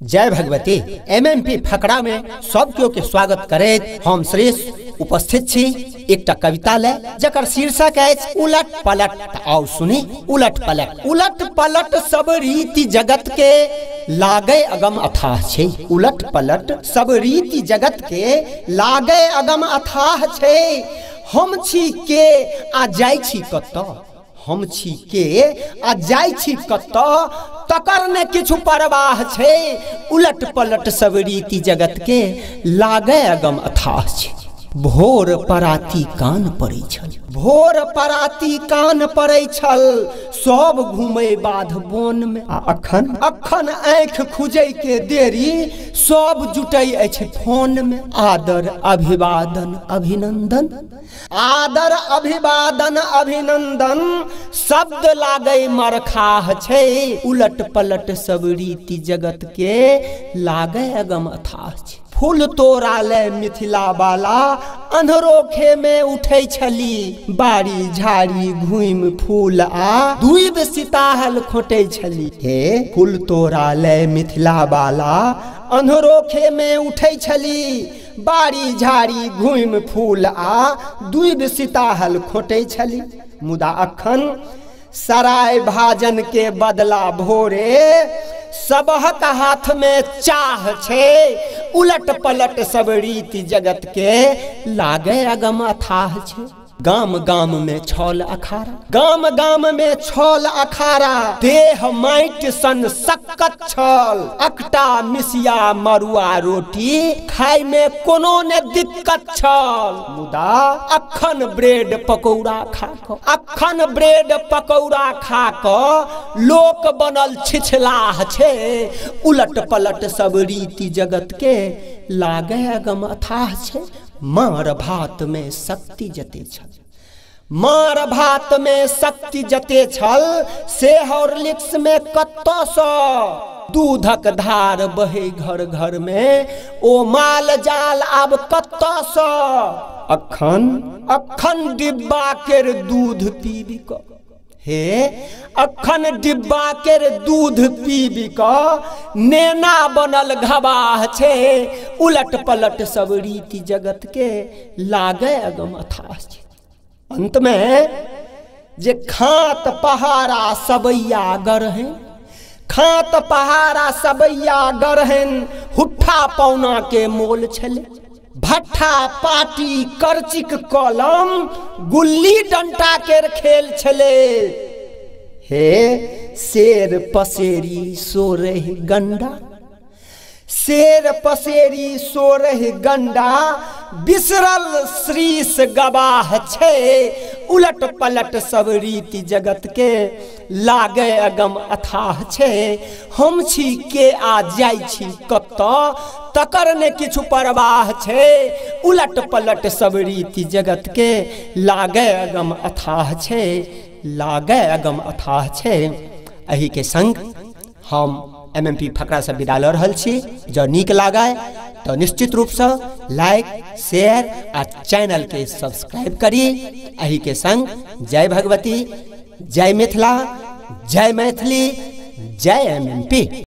जय भगवती। एमएमपी फकरा में सब केओ के स्वागत करे हम श्रेष्ठ उपस्थित छी। एक कविता ले जकर शीर्षक है उलट पलट। आओ सुनी। उलट पलट सब रीति जगत के लागे अगम अथाह छे। उलट पलट सब रीति जगत के लागे अगम अथाह छे। हम छी के आ जाय छी कत। हम छी के आ जाय छी कत तकर ने किछु परवाह छे। उलट पलट सब रीति जगत के लागे अगम अथाह छे। भोर पराती कान पड़ै छल। भोर पराती कान पड़ै छल सब घूमे बाध बोन में। अखन आँख खुजै के देरी सब जुटै अछि फोन में। आदर अभिवादन अभिनंदन। आदर अभिवादन अभिनंदन शब्द लागे मरखाह छे। उलट पलट सब रीति जगत के लागे अगम अथाह छे। फूल तोड़ा ले मिथिला वाला अंधरोखे में उठे छली। बाड़ी झाड़ी घूम फूल आ दुईब सिताहल खोटे छली। हे फूल तोड़ा ले मिथिला वाला अंधरोखे में उठे छली। बाड़ी झाड़ी घूम फूल आ दुईब सिताहल खोटे छली। मुदा अखन सराय भाजन के बदला भोरे सबहक हाथ में चाह छे। उलट पलट सब रीति जगत के लागे अगम अथाह छे। गाम गाम में छल अखाड़ा। गाम गाम में छल अखाड़ा। देह माइट सन सक्कत छल। अकटा मिसिया मरुआ रोटी खाय में कोनो ने दिक्कत छल। मुदा अखन ब्रेड पकौड़ा खा क लोक बनल छिछलाह छे। उलट पलट सब रीति जगत के लागे अगम अथाह छे। मार भात में शक्ति जते छल। मार भात में शक्ति जते छल से हॉर्लिक्स में कत्तो स। दूधक धार बहे घर घर में ओ माल जाल आब कत्तो स। अखन डिब्बा केर दूध पीबी क। हे अखन डिब्बा केर दूध पीबी क नेना बनल घबाह छे। उलट पलट सब रीति जगत के लागे अगम अथाह छे। अंत में जे खात पहाड़ा सबैया गरहें। खात पहाड़ा सबैया गरहें हुट्ठा पौना के मोल छले। भट्ठा पाटी करचिक कलम गुल्ली डंटा केर खेल छले। हे शेर पसेरी सोरह गंडा। शेर पसेरी सोरह गंडा बिसरल श्रीस गवाह छे। उलट पलट सब रीति जगत के लागे अगम अथाह छे। हम छी के आ जाय छी कत तकर ने किछु परवाह छे। उलट पलट सब रीति जगत के लागे अगम अथाह छे। लागे अगम अथाह छे। एही के संग हम एमएमपी फकरा से विदा ल रहल छी। जो नीक लागे तो निश्चित रूप से लाइक शेयर आ चैनल के सब्सक्राइब करी। एही के संग जय भगवती, जय मिथिला, जय मैथिली, जय एमएमपी।